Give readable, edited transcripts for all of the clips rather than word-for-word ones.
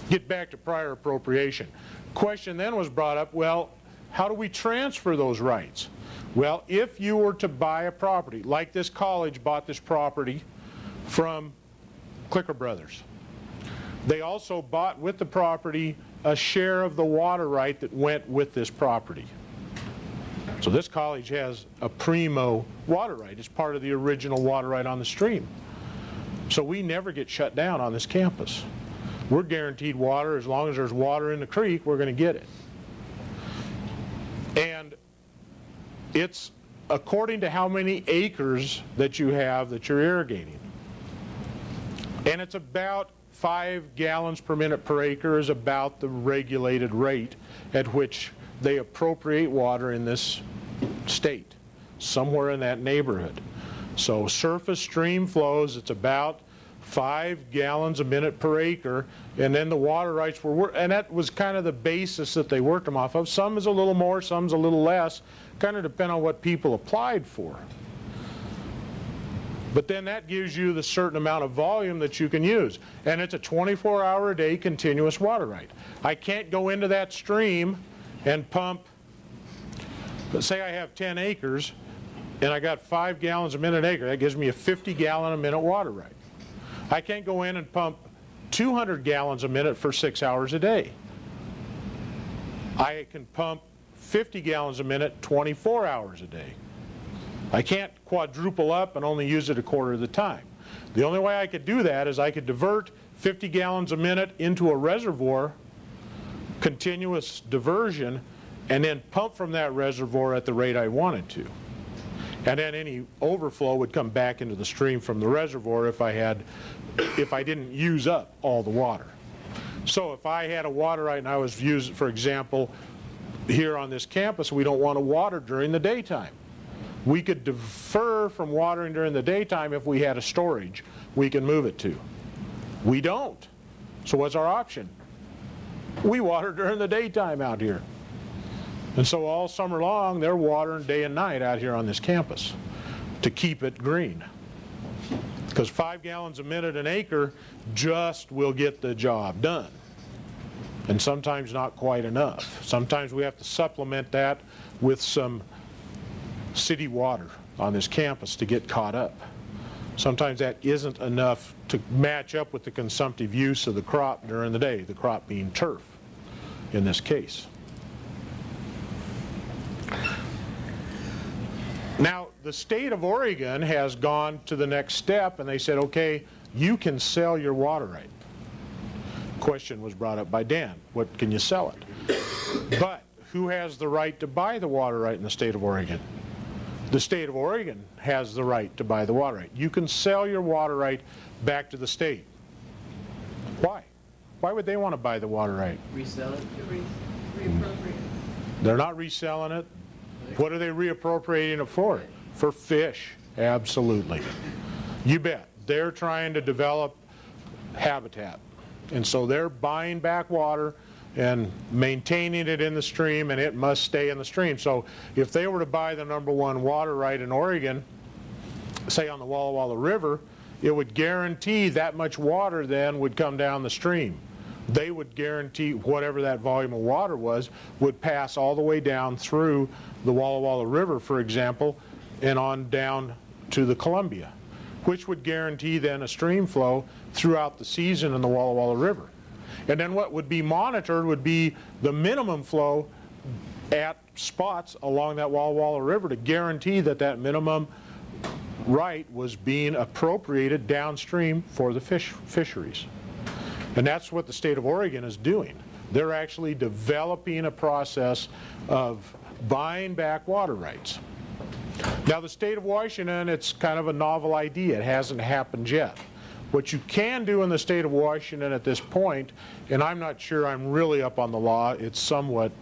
get back to prior appropriation. Question then was brought up, well, how do we transfer those rights? Well, if you were to buy a property, like this college bought this property from Clicker Brothers. They also bought with the property a share of the water right that went with this property. So this college has a primo water right. It's part of the original water right on the stream. So we never get shut down on this campus. We're guaranteed water. As long as there's water in the creek, we're going to get it. And it's according to how many acres that you have that you're irrigating. And it's about 5 gallons per minute per acre is about the regulated rate at which they appropriate water in this state, somewhere in that neighborhood. So surface stream flows, it's about 5 gallons a minute per acre, and then the water rights were, and that was kind of the basis that they worked them off of. Some is a little more, some's a little less, kind of depend on what people applied for. But then that gives you the certain amount of volume that you can use, and it's a 24-hour-a-day continuous water right. I can't go into that stream and pump, say I have 10 acres and I got 5 gallons a minute an acre. That gives me a 50-gallon-a-minute water right. I can't go in and pump 200 gallons a minute for 6 hours a day. I can pump 50 gallons a minute 24 hours a day. I can't quadruple up and only use it a quarter of the time. The only way I could do that is I could divert 50 gallons a minute into a reservoir, continuous diversion, and then pump from that reservoir at the rate I wanted to. And then any overflow would come back into the stream from the reservoir if I didn't use up all the water. So if I had a water right and I was using, for example, here on this campus, we don't want to water during the daytime. We could defer from watering during the daytime if we had a storage we can move it to. We don't. So what's our option? We water during the daytime out here. And so all summer long, they're watering day and night out here on this campus to keep it green. Because 5 gallons a minute an acre just will get the job done. And sometimes not quite enough. Sometimes we have to supplement that with some city water on this campus to get caught up. Sometimes that isn't enough to match up with the consumptive use of the crop during the day, the crop being turf in this case. Now, the state of Oregon has gone to the next step, and they said, okay, you can sell your water right. Question was brought up by Dan. What can you sell it? But who has the right to buy the water right in the state of Oregon? The state of Oregon has the right to buy the water right. You can sell your water right back to the state. Why? Why would they want to buy the water right? Resell it? Reappropriate. They're not reselling it. What are they reappropriating it for? For fish, absolutely. You bet. They're trying to develop habitat. And so they're buying back water and maintaining it in the stream, and it must stay in the stream. So if they were to buy the #1 water right in Oregon, say on the Walla Walla River, it would guarantee that much water then would come down the stream. They would guarantee whatever that volume of water was would pass all the way down through the Walla Walla River, for example, and on down to the Columbia, which would guarantee then a stream flow throughout the season in the Walla Walla River. And then what would be monitored would be the minimum flow at spots along that Walla Walla River to guarantee that that minimum right was being appropriated downstream for the fisheries. And that's what the state of Oregon is doing. They're actually developing a process of buying back water rights. Now the state of Washington, it's kind of a novel idea. It hasn't happened yet. What you can do in the state of Washington at this point, and I'm not sure I'm really up on the law, it's somewhat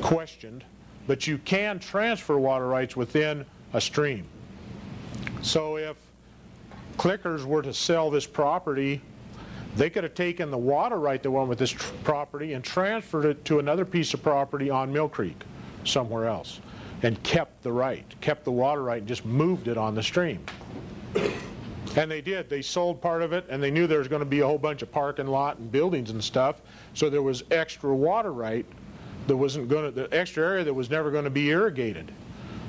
questioned, but you can transfer water rights within a stream. So if Clickers were to sell this property, they could have taken the water right that went with this property and transferred it to another piece of property on Mill Creek, somewhere else, and kept the right, kept the water right, and just moved it on the stream. And they did. They sold part of it, and they knew there was going to be a whole bunch of parking lot and buildings and stuff, so there was extra water right that wasn't going to, the extra area that was never going to be irrigated.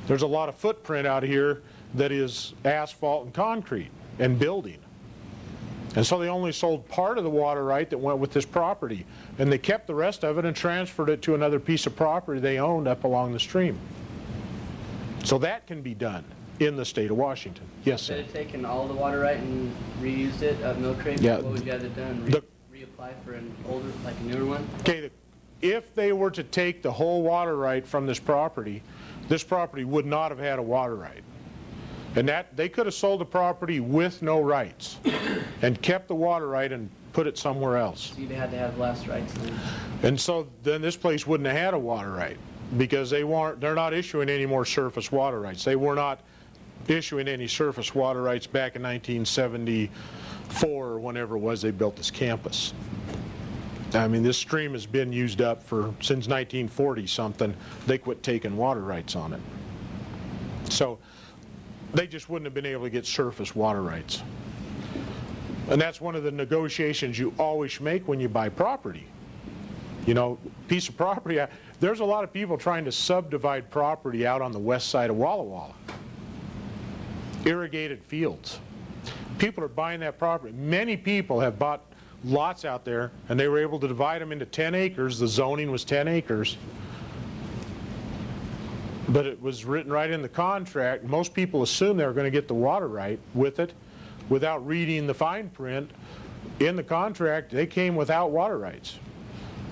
There's a lot of footprint out here that is asphalt and concrete and building. And so they only sold part of the water right that went with this property, and they kept the rest of it and transferred it to another piece of property they owned up along the stream. So that can be done in the state of Washington. Yes, sir. Instead of taking all the water right and reused it at Mill Creek, Yeah, what would you have it done? Reapply for an older, like a newer one? Okay, if they were to take the whole water right from this property would not have had a water right. And that, they could have sold the property with no rights and kept the water right and put it somewhere else. So you'd had to have less rights then. And so then this place wouldn't have had a water right because they're not issuing any more surface water rights. They were not issuing any surface water rights back in 1974 or whenever it was they built this campus. I mean, this stream has been used up since 1940 something. They quit taking water rights on it. So they just wouldn't have been able to get surface water rights. And that's one of the negotiations you always make when you buy property. You know, piece of property, there's a lot of people trying to subdivide property out on the west side of Walla Walla. Irrigated fields. People are buying that property. Many people have bought lots out there, and they were able to divide them into 10 acres. The zoning was 10 acres. But it was written right in the contract. Most people assume they were going to get the water right with it without reading the fine print. In the contract, they came without water rights.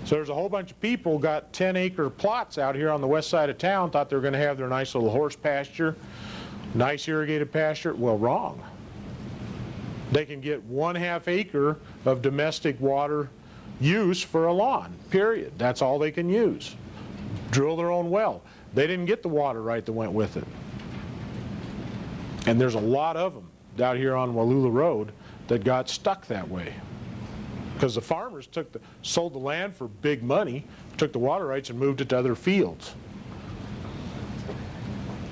So there's a whole bunch of people got 10-acre plots out here on the west side of town, thought they were going to have their nice little horse pasture, nice irrigated pasture. Well, wrong. They can get 1/2 acre of domestic water use for a lawn, period. That's all they can use. Drill their own well. They didn't get the water right that went with it. And there's a lot of them out here on Wallula Road that got stuck that way. Because the farmers sold the land for big money, took the water rights and moved it to other fields.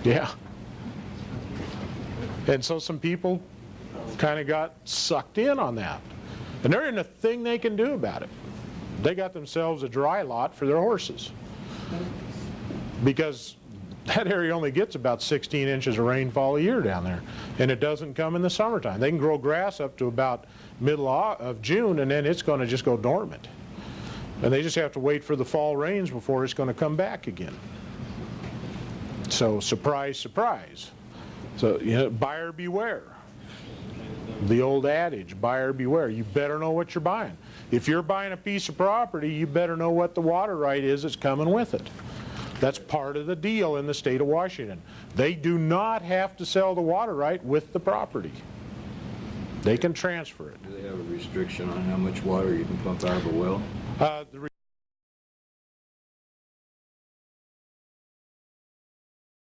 Yeah. And so some people kind of got sucked in on that. And there isn't a thing they can do about it. They got themselves a dry lot for their horses. Because that area only gets about 16 inches of rainfall a year down there. And it doesn't come in the summertime. They can grow grass up to about middle of June, and then it's going to just go dormant. And they just have to wait for the fall rains before it's going to come back again. So surprise, surprise. So, you know, buyer beware. The old adage, buyer beware. You better know what you're buying. If you're buying a piece of property, you better know what the water right is that's coming with it. That's part of the deal in the state of Washington. They do not have to sell the water right with the property. They can transfer it. Do they have a restriction on how much water you can pump out of a well? The